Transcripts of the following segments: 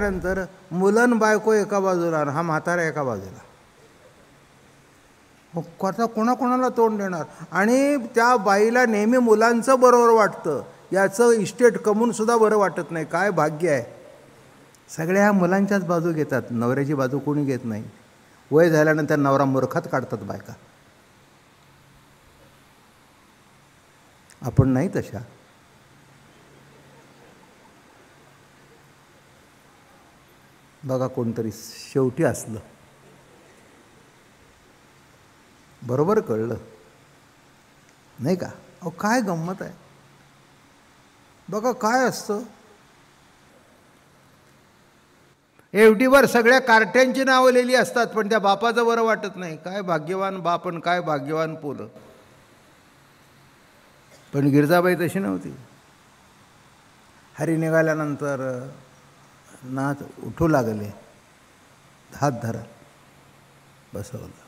झाल्यानंतर मुलं बायको एका बाजूला आणि हा म्हातारा एका बाजूला, मग आता कोणाकोणाला तोंड देणार? आणि त्या बाईला नेहमी मुलांचं बरोबर वाटतं, याचं इस्टेट कमवूनसुद्धा बरं वाटत नाही. काय भाग्य आहे. सगळ्या मुलांच्याच बाजू घेतात, नवऱ्याची बाजू कोणी घेत नाही. वय झाल्यानंतर नवरा मूर्खात काढतात बायका. आपण नाही तशा. बघा कोणतरी शेवटी असलं, बरोबर कळलं नाही का? अहो काय गंमत आहे. बघा काय असतं, एवढीवर सगळ्या कार्ट्यांची नावं लिहिली असतात, पण त्या बापाचं बरं वाटत नाही. काय भाग्यवान बाप आणि काय भाग्यवान पोरं. पण गिरजाबाई तशी नव्हती. हरी निघाल्यानंतर नाथ उठू लागले, हात धरा, बसवलं.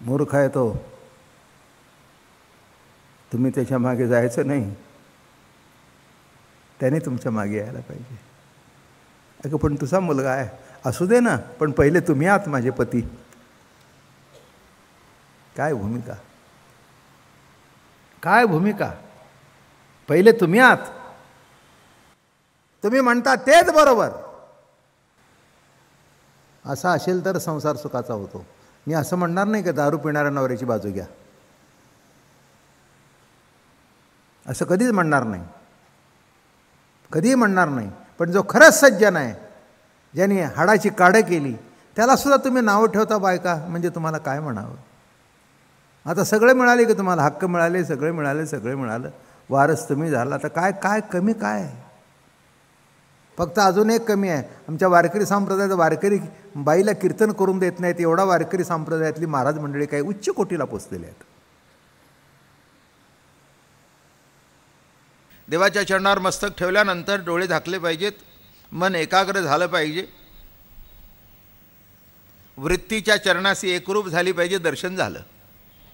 मूर्ख आहे तो, तुम्ही त्याच्या मागे जायचं नाही, त्याने तुमच्या मागे यायला पाहिजे. अगं पण तुझा मुलगा आहे, असू दे ना, पण पहिले तुम्ही आहात माझे पती. काय भूमिका, काय भूमिका. पहिले तुम्ही आहात, तुम्ही म्हणता तेच बरोबर. असा असेल तर संसार सुखाचा होतो. मी असं म्हणणार नाही की दारू पिणाऱ्या नवऱ्याची बाजू घ्या, असं कधीच म्हणणार नाही, कधीही म्हणणार नाही. पण जो खरंच सज्जन आहे, ज्याने हाडाची काढं केली, त्यालासुद्धा तुम्ही नावं ठेवता बायका, म्हणजे तुम्हाला काय म्हणावं. आता सगळे मिळाले की तुम्हाला, हक्क मिळाले, सगळे मिळाले, सगळे मिळालं, वारस तुम्ही झाला, तर काय काय कमी काय. फक्त अजून एक कमी आहे, आमच्या वारकरी संप्रदायात वारकरी बाईला कीर्तन करून देत नाहीत. एवढा वारकरी संप्रदायातली महाराज मंडळी काही उच्च कोटीला पोचलेले आहेत. देवाच्या चरणावर मस्तक ठेवल्यानंतर डोळे झाकले पाहिजेत, मन एकाग्र झालं पाहिजे, वृत्तीच्या चरणाशी एकरूप झाली पाहिजे. दर्शन झालं.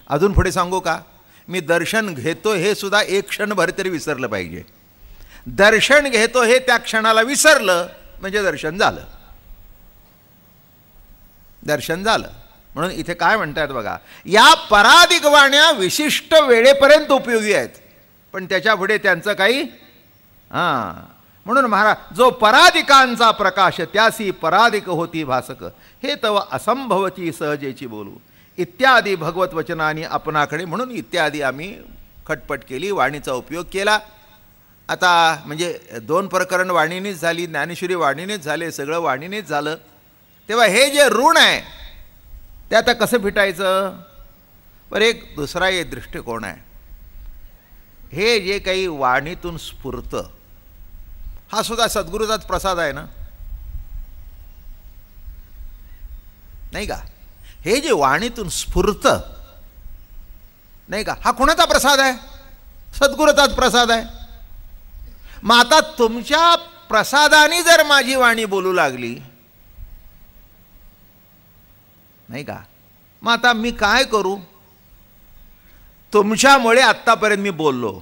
अजून पुढे सांगू का? मी दर्शन घेतो हे सुद्धा एक क्षणभर तरी विसरलं पाहिजे. दर्शन घेतो हे त्या क्षणाला विसरलं म्हणजे दर्शन झालं, दर्शन झालं. म्हणून इथे काय म्हणतात बघा, या पराधिक वाण्या विशिष्ट वेळेपर्यंत उपयोगी आहेत, पण त्याच्या पुढे त्यांचं काही म्हणून महाराज, जो पराधिकांचा प्रकाश त्यासी पराधिक होती भासक, हे तव असंभवची सहजेची बोलू इत्यादी भगवत वचनानी आपणाकडे. म्हणून इत्यादी आम्ही खटपट केली, वाणीचा उपयोग केला. आता म्हणजे 2 प्रकरण वाणीनेच झाली, ज्ञानेश्वरी वाणीनेच झाले, सगळं वाणीनेच झालं. तेव्हा हे जे ऋण आहे ते आता कसं फिटायचं. बरं, एक दुसरा एक दृष्टिकोन आहे. हे जे काही वाणीतून स्फुरतं, हा सुद्धा सद्गुरूचाच प्रसाद आहे ना, नाही का? हे जे वाणीतून स्फुरतं नाही का, हा कोणाचा प्रसाद आहे? सद्गुरूचाच प्रसाद आहे. मग आता तुमच्या प्रसादाने जर माझी वाणी बोलू लागली नाही का, मग आता मी काय करू? तुमच्यामुळे आत्तापर्यंत मी बोललो,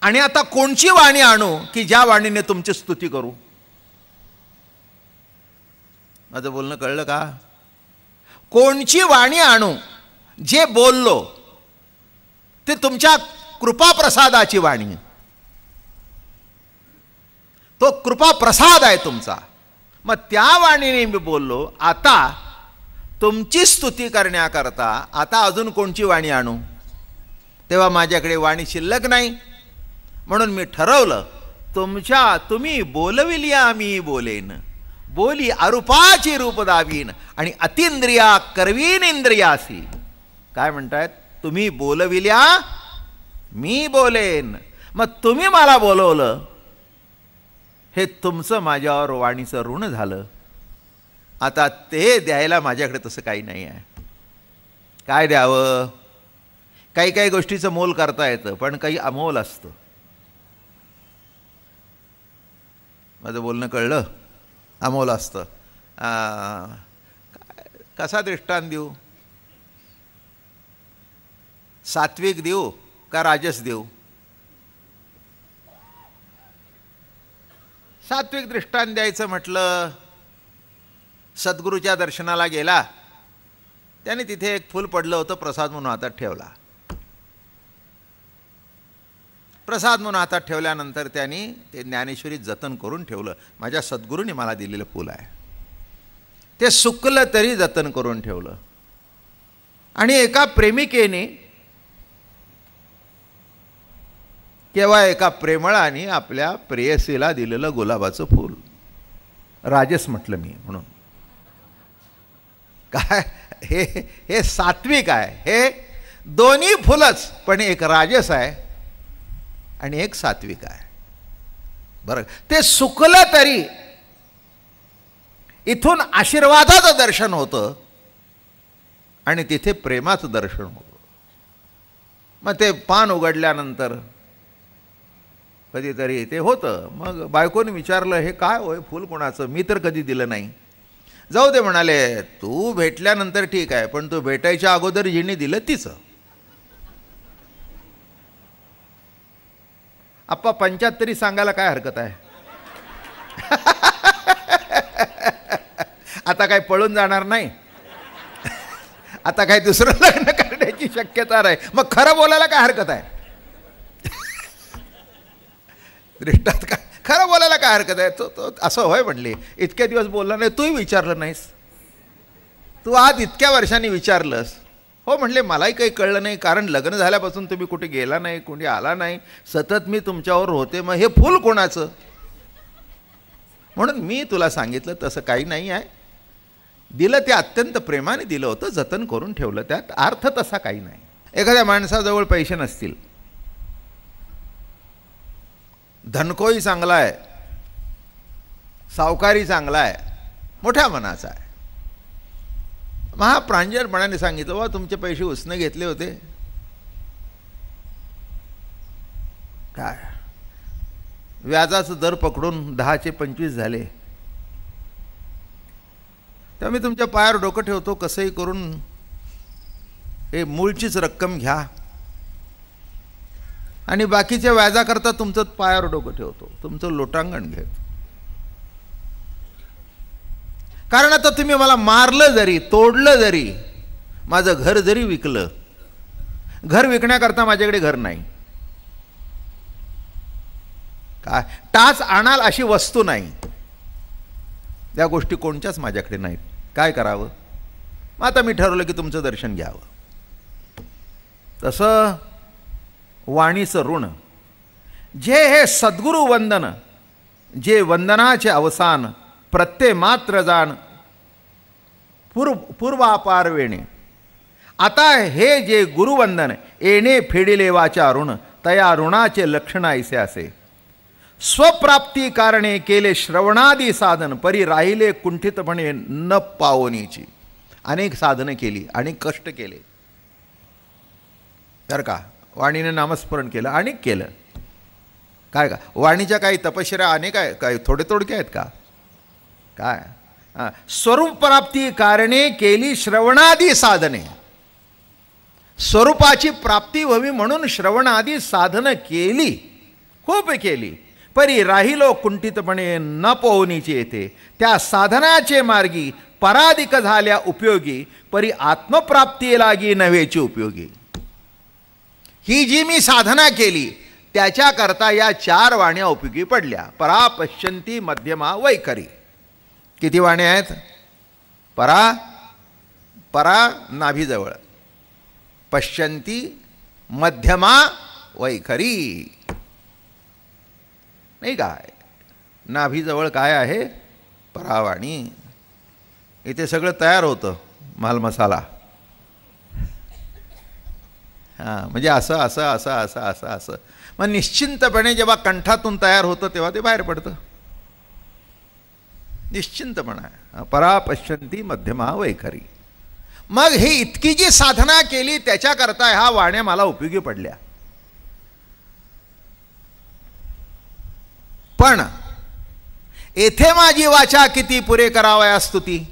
आणि आता कोणची वाणी आणू की ज्या वाणीने तुमची स्तुती करू? माझं बोलणं कळलं का? कोणची वाणी आणू जे बोललो ते तुमच्या कृपाप्रसादाची वाणी, तो कृपाप्रसाद आहे तुमचा. मग त्या वाणीने मी बोललो, आता तुमची स्तुती करण्याकरता आता अजून कोणची वाणी आणू? तेव्हा माझ्याकडे वाणी शिल्लक नाही. म्हणून मी ठरवलं, तुम्ही बोलविल्या मी बोलेन, बोली अरूपाची रूप दावीन, आणि अतिंद्रिया करवीन इंद्रियासी. काय म्हणतायत? तुम्ही बोलविल्या मी बोलेन. मग तुम्ही मला बोलवलं, हे तुमचं माझ्यावर वाणीचं ऋण झालं. आता ते द्यायला माझ्याकडे तसं काही नाही आहे. काय द्यावं? काही काही गोष्टीचं मोल करता येतं, पण काही अमोल असतं. माझं बोलणं कळलं? अमोल असतं. कसा दृष्टांत देऊ? सात्विक देऊ का राजस देऊ? सात्विक दृष्टांत द्यायचं म्हटलं, सद्गुरूच्या दर्शनाला गेला, त्याने तिथे एक फूल पडलं होतं, प्रसाद म्हणून हातात ठेवला. प्रसाद म्हणून हातात ठेवल्यानंतर त्यांनी ते ज्ञानेश्वरी जतन करून ठेवलं. माझ्या सद्गुरूंनी मला दिलेलं फूल आहे, ते सुकलं तरी जतन करून ठेवलं. आणि एका प्रेमिकेने केव्हा एका प्रेमळाने आपल्या प्रेयसीला दिलेलं गुलाबाचं फूल, राजस म्हटलं मी म्हणून. काय हे हे सात्विक आहे. हे दोन्ही फुलच, पण एक राजस आहे आणि एक सात्विक आहे. बरं, ते सुकलं तरी इथून आशीर्वादाचं दर्शन होतं आणि तिथे प्रेमाचं दर्शन होतं. मग ते पान उघडल्यानंतर कधीतरी ते होतं. मग बायकोने विचारलं, हे काय होय फूल कोणाचं, मी तर कधी दिलं नाही. जाऊ दे म्हणाले, तू भेटल्यानंतर ठीक आहे, पण तू भेटायच्या अगोदर जिने दिलं तिचं. आप्पा 75 सांगायला काय हरकत आहे. आता काय पळून जाणार नाही, आता काय दुसरं लग्न करण्याची शक्यता नाही, मग खरं बोलायला काय हरकत आहे. दृष्टात काय खरं बोलायला काय हरकत आहे. तो असं होय म्हणले, इतक्या दिवस बोलला नाही, तूही विचारलं नाहीस, तू आज इतक्या वर्षांनी विचारलंस. हो म्हणले, मलाही काही कळलं नाही, कारण लग्न झाल्यापासून तुम्ही कुठे गेला नाही, कोणी आला नाही, सतत मी तुमच्यावर होते, मग हे फूल कोणाचं. म्हणून मी तुला सांगितलं तसं काही नाही आहे. दिलं ते अत्यंत प्रेमाने दिलं होतं, जतन करून ठेवलं, त्यात अर्थ तसा काही नाही. एखाद्या माणसाजवळ पैसे नसतील, धनकोही चांगला आहे, सावकारी चांगला आहे, मोठ्या मनाचा आहे, महाप्रांजळपणाने सांगितलं, बा तुमचे पैसे उसने घेतले होते, काय व्याजाचं दर पकडून 10चे 25 झाले, तर मी तुमच्या पायावर डोकं ठेवतो, कसंही करून हे मूळचीच रक्कम घ्या आणि बाकीच्या व्याजाकरता तुमचं पायावर डोकं ठेवतो, तुमचं लोटांगण घेतो. कारण आता तुम्ही मला मारलं जरी, तोडलं जरी, माझं घर जरी विकलं, घर विकण्याकरता माझ्याकडे घर नाही, काय टाच आणाल अशी वस्तू नाही, त्या गोष्टी कोणत्याच माझ्याकडे नाहीत. काय करावं. मग आता मी ठरवलं की तुमचं दर्शन घ्यावं. तसं वाणीचं ऋण, जे हे सद्गुरु वंदन, जे वंदनाचे अवसान, प्रत्यय मात्र जाण पूर्वापार वेणे. आता हे जे गुरुवंदन येणे फेडिले वाचा ऋण, तया ऋणाचे लक्षण ऐसे असे. स्वप्राप्ती कारणे केले श्रवणादी साधन, परी राहिले कुंठितपणे न पावनीची. अनेक साधनं केली, अनेक कष्ट केले, तर का वाणीने नामस्मरण केलं, अनेक केलं. काय का वाणीच्या काही तपश्चर्या अनेक आहे, काही थोडे थोडके आहेत का. काय स्वरूप प्राप्ती कारणे केली श्रवणादी साधने. स्वरूपाची प्राप्ती व्हावी म्हणून श्रवणादी साधनं केली, खूप केली, परी राहिलो कुंठितपणे न पोहनीचे येते. त्या साधनाचे मार्गी पराधिक झाल्या उपयोगी, परी आत्मप्राप्ती लागी नव्हेची उपयोगी. ही जी मी साधना केली त्याच्याकरता या 4 वाण्या उपयोगी पडल्या. परा, पश्यंती, मध्यमा, वैखरी. किती वाण्या आहेत. परा, परा नाभीजवळ, पश्यंती, मध्यमा, वैखरी. नाही काय नाभीजवळ काय आहे. परावाणी. इथे सगळं तयार होतं, माल मसाला. हां, म्हणजे असं असं असं असं असं असं मग निश्चिंतपणे जेव्हा कंठातून तयार होतं तेव्हा ते बाहेर पडतं. निश्चिंतपणा. परा, पश्यंती, मध्यमा, वैखरी. मग हे इतकी जी साधना केली त्याच्याकरता ह्या वाण्या मला उपयोगी पडल्या. पण येथे माझी वाचा किती पुरे करावया स्तुती.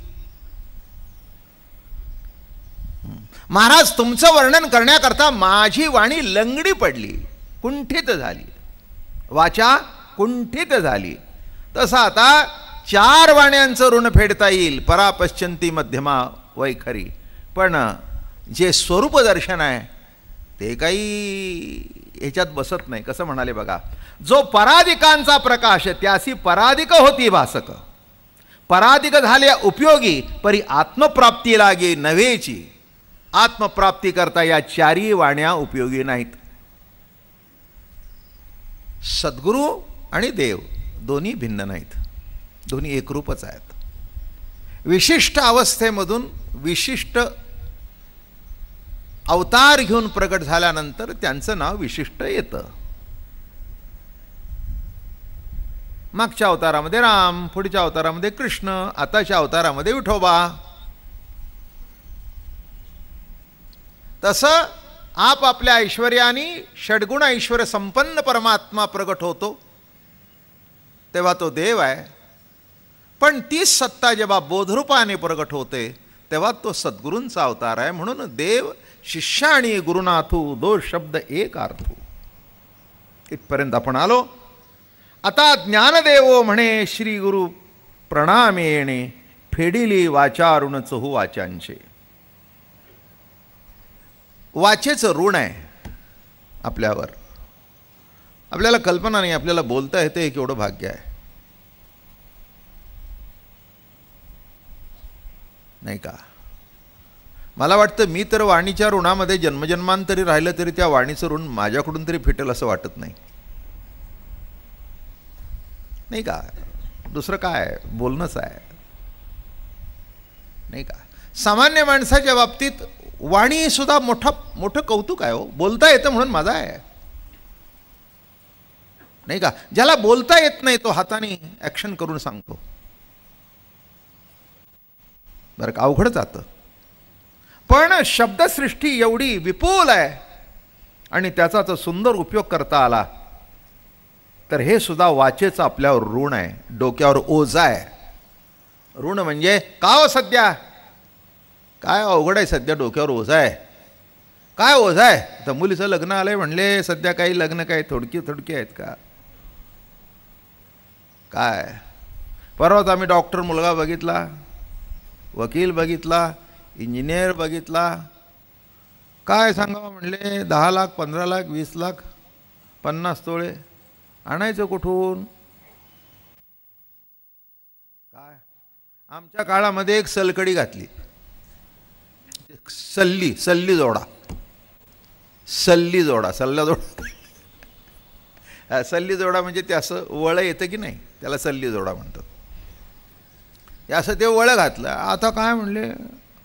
महाराज तुमचं वर्णन करण्याकरता माझी वाणी लंगडी पडली, कुंठित झाली, वाचा कुंठित झाली. तसं आता 4 वाण्यांचं ऋण फेडता येईल, परापश्चंती मध्यमा वैखरी. पण जे स्वरूप दर्शन आहे ते काही ह्याच्यात बसत नाही. कसं म्हणाले बघा, जो पराधिकांचा प्रकाश त्यासी पराधिक होती भासक, पराधिक झाले उपयोगी परी आत्मप्राप्ती लागे नव्हेची. आत्मप्राप्ती करता या 4ही वाण्या उपयोगी नाहीत. सद्गुरू आणि देव दोन्ही भिन्न नाहीत, दोन्ही एकरूपच आहेत. विशिष्ट अवस्थेमधून विशिष्ट अवतार घेऊन प्रगट झाल्यानंतर त्यांचं नाव विशिष्ट येतं. मागच्या अवतारामध्ये राम, पुढच्या अवतारामध्ये कृष्ण, आताच्या अवतारामध्ये विठोबा. तसं आपापल्या ऐश्वर्याने षड्गुण ऐश्वर्य संपन्न परमात्मा प्रगट होतो तेव्हा तो देव आहे. पण तीच सत्ता जेव्हा बोधरूपाने प्रगट होते तेव्हा तो सद्गुरूंचा अवतार आहे. म्हणून देव शिष्य आणि गुरुनाथू 2 शब्द एक अर्थू. इथपर्यंत आपण आलो. आता ज्ञानदेवो म्हणे श्री गुरु प्रणामे येणे, फेडिली वाचारुण चहू वाचांचे. वाचेचं ऋण आहे आपल्यावर. आपल्याला कल्पना नाही, आपल्याला बोलता येते हे केवढं भाग्य आहे, नाही का? मला वाटतं मी तर वाणीच्या ऋणामध्ये जन्मजन्मांतरी राहिलं तरी त्या वाणीचं ऋण माझ्याकडून तरी फिटेल असं वाटत नाही, नाही का? दुसरं काय, बोलणंच आहे, नाही का? सामान्य माणसाच्या बाबतीत वाणी सुद्धा मोठं कौतुक आहे हो. बोलता येतं म्हणून माझा आहे, नाही का? ज्याला बोलता येत नाही तो हाताने ॲक्शन करून सांगतो, बरं का? अवघड जातं. पण शब्दसृष्टी एवढी विपुल आहे आणि त्याचा जर सुंदर उपयोग करता आला तर हे सुद्धा वाचेचं आपल्यावर ऋण आहे, डोक्यावर ओझं आहे. ऋण म्हणजे का हो सध्या काय अवघड आहे, सध्या डोक्यावर ओझं आहे. काय ओझं आहे? तर मुलीचं लग्न आलंय म्हणले, सध्या काही लग्न काही थोडकी आहेत का? काय परवाच आम्ही डॉक्टर मुलगा बघितला, वकील बघितला, इंजिनियर बघितला. काय सांगावं म्हणले, 10 लाख 15 लाख 20 लाख 50 तोळे आणायचं कुठून? काय आमच्या काळामध्ये एक सलकडी घातली, सल्ली जोडा, सल्ली जोडा म्हणजे ते असं वळं येतं की नाही, त्याला सल्ली जोडा म्हणतात. असं ते वळं घातलं. आता काय म्हणले,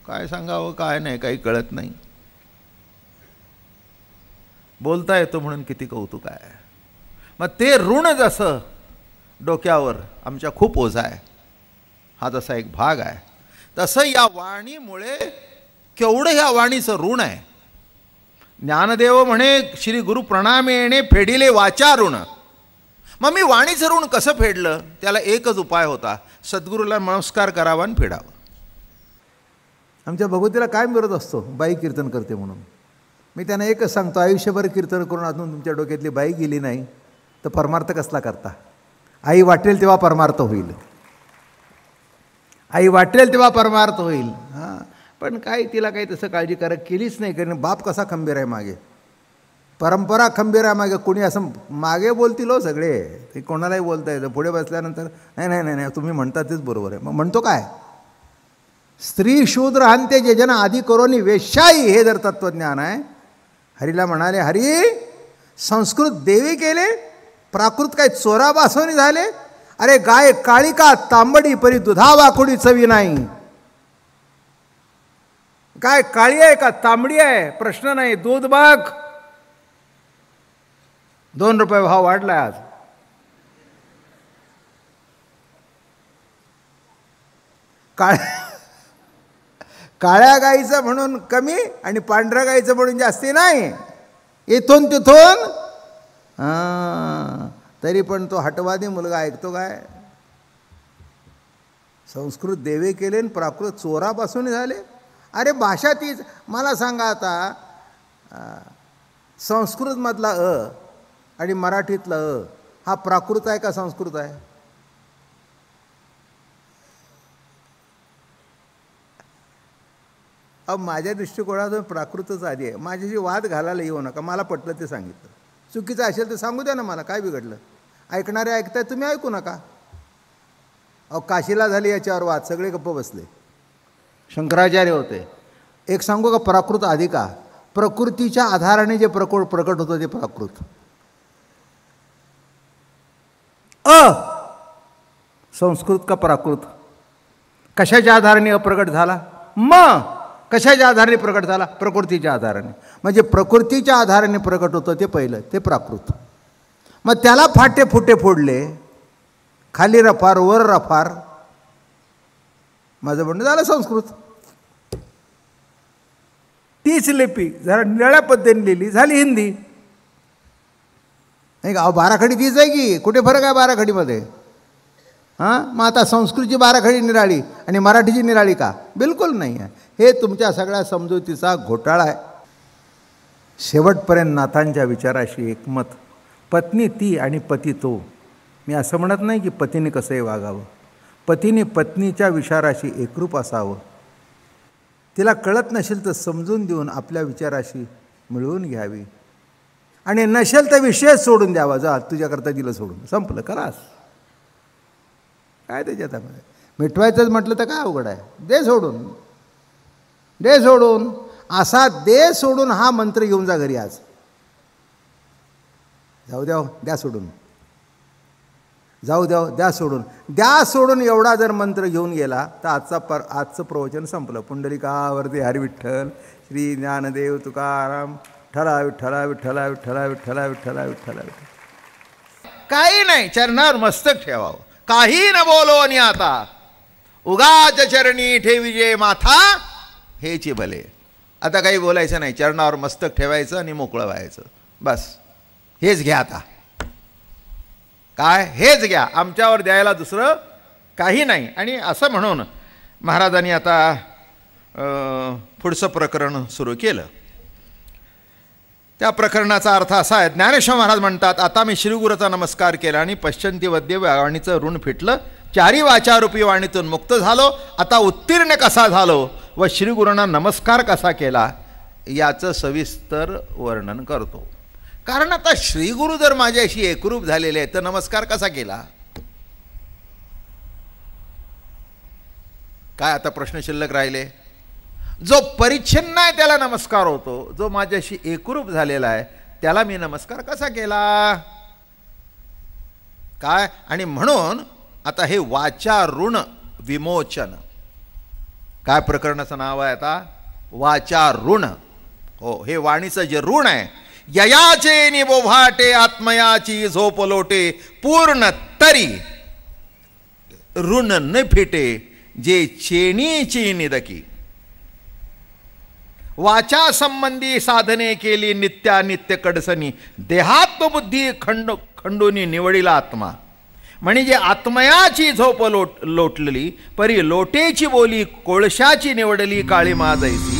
काय सांगावं, काय नाही, काही कळत नाही. बोलता येतो म्हणून किती कौतुक आहे. मग ते ऋण जसं डोक्यावर आमच्या खूप ओझं आहे, हा जसा एक भाग आहे, तसं या वाणीमुळे केवढं ह्या वाणीचं ऋण आहे. ज्ञानदेव म्हणे श्री गुरु प्रणामे येणे, फेडिले वाचा ऋण. मग मी वाणीचं ऋण कसं फेडलं? त्याला एकच उपाय होता, सद्गुरूला नमस्कार करावा आणि फेडावं. आमच्या भगवतीला काय विरोध असतो, बाई कीर्तन करते म्हणून. मी त्यांना एकच सांगतो, आयुष्यभर कीर्तन करून अजून तुमच्या डोक्यातली बाई गेली नाही तर परमार्थ कसला करता? आई वाटेल तेव्हा परमार्थ होईल, आई वाटेल तेव्हा परमार्थ होईल. हां, पण काय तिला काही तसं काळजीकारक केलीच नाही, कारण बाप कसा खंबीर आहे मागे, परंपरा खंबीर आहे मागे. कोणी असं मागे बोलतील हो सगळे, ते कोणालाही बोलता येतं. पुढे बसल्यानंतर नाही नाही नाही तुम्ही म्हणता तेच बरोबर आहे. मग म्हणतो काय, स्त्री शूद्र हंते जे जन आधी करोनी वेश्याई, हे जर तत्वज्ञान आहे. हरीला म्हणाले, हरी संस्कृत देवी केले, प्राकृत काय चोरा बासवणी झाले. अरे गाय काळी का तांबडी परी दुधा वाकुडी चवी नाही. काय काळी आहे का तांबडी आहे प्रश्न नाही, दूध बघ. 2 रुपये भाव वाढलाय आज. काळ्या गाईचं म्हणून कमी आणि पांढऱ्या गाईचं म्हणून जास्ती नाही. इथून तिथून तरी पण तो हटवादी मुलगा ऐकतो काय? संस्कृत देवे केले आणि प्राकृत चोरापासून झाले. अरे भाषा तीच. मला सांगा आता, संस्कृतमधला आणि मराठीतला हा प्राकृत आहे का संस्कृत आहे? माझ्या दृष्टिकोनातून प्राकृतच आधी आहे. माझ्याशी वाद घालायला येऊ नका. मला पटलं ते सांगितलं. चुकीचं असेल तर सांगू द्या ना मला, काय बिघडलं. ऐकणारे ऐकताय, तुम्ही ऐकू नका. काशीला झाली याच्यावर वाद, सगळे गप्प बसले. शंकराचार्य होते. एक सांगू का, प्राकृत आधी का? प्रकृतीच्या आधाराने जे प्रकट होतं ते प्राकृत. संस्कृत का प्राकृत? कशाच्या आधाराने अप्रकट झाला? मग कशाच्या आधाराने प्रकट झाला? प्रकृतीच्या आधाराने. म्हणजे प्रकृतीच्या आधाराने प्रकट होतं ते पहिलं, ते प्राकृत. मग त्याला फाटे फुटे फोडले, खाली रफार वर रफार. माझं म्हणणं झालं संस्कृत. तीच लिपी जरा निळ्या पद्धतीने लिहिली, झाली हिंदी. नाही का? बाराखडी तीच आहे की, कुठे फरक आहे बाराखडीमध्ये? हां, मग आता संस्कृतची बाराखडी निराळी आणि मराठीची निराळी का? बिलकुल नाही आहे. हे तुमच्या सगळ्या समजुतीचा घोटाळा आहे. शेवटपर्यंत नाथांच्या विचाराशी एकमत. पत्नी ती आणि पती तो. मी असं म्हणत नाही की पतीने कसंही वागावं. पतीने पत्नीच्या विचाराशी एकरूप असावं. तिला कळत नसेल तर समजून देऊन आपल्या विचाराशी मिळवून घ्यावी. आणि नसेल तर विषय सोडून द्यावा. जा, तुझ्याकरता दिलं सोडून, संपलं, करास. काय त्याच्यात आहे? मिटवायचंच म्हटलं तर काय अवघड आहे? दे सोडून, दे सोडून. असा दे सोडून हा मंत्र घेऊन जा घरी आज. जाऊ द्या, द्या सोडून, जाऊ द्या, द्या सोडून, द्या सोडून एवढा जर मंत्र घेऊन गेला तर आजचं प्रवचन संपलं. पुंडलिकावरती हरी विठ्ठल, श्री ज्ञानदेव तुकाराम, विठ्ठला विठ्ठला विठ्ठला विठ्ठला विठ्ठला विठ्ठला विठ्ठला विठ्ठला. काही नाही, चरणावर मस्तक ठेवावं. काही न बोलो नि आता, उगाच चरणी ठेविजे माथा, हेची भले. आता काही बोलायचं नाही, चरणावर मस्तक ठेवायचं आणि मोकळं व्हायचं. बस हेच घ्या आता. काय? हेच घ्या, आमच्यावर द्यायला दुसरं काही नाही. आणि असं म्हणून महाराजांनी आता पुढचं प्रकरण सुरू केलं. त्या प्रकरणाचा अर्थ असा आहे, ज्ञानेश्वर महाराज म्हणतात, आता मी श्रीगुरूचा नमस्कार केला आणि पश्चंती वद्य वाणीचं ऋण फिटलं. चारी वाचारूपी वाणीतून मुक्त झालो. आता उत्तीर्ण कसा झालो व श्रीगुरूंना नमस्कार कसा केला याचं सविस्तर वर्णन करतो. कारण आता श्रीगुरू जर माझ्याशी एकरूप झालेले आहेत तर नमस्कार कसा केला? काय आता प्रश्न शिल्लक राहिले? जो परिच्छिन्न आहे त्याला नमस्कार होतो, जो माझ्याशी एकरूप झालेला आहे त्याला मी नमस्कार कसा केला? काय? आणि म्हणून आता हे वाचा ऋण विमोचन, काय प्रकरणाचं नाव आहे आता? वाचा ऋण. हो, हे वाणीचं जे ऋण आहे, ययाचे निबोभाटे आत्मयाची झोप लोटे, पूर्ण तरी ऋण न फिटे जे चेणीची निदकी. वाचा संबंधी साधने केली नित्यानित्य कडसनी, देहात्मबुद्धी खंडोनी निवडिला आत्मा. म्हणजे आत्मयाची झोप लोटलेली परी लोटेची बोली कोळशाची निवडली काळी माझैसी.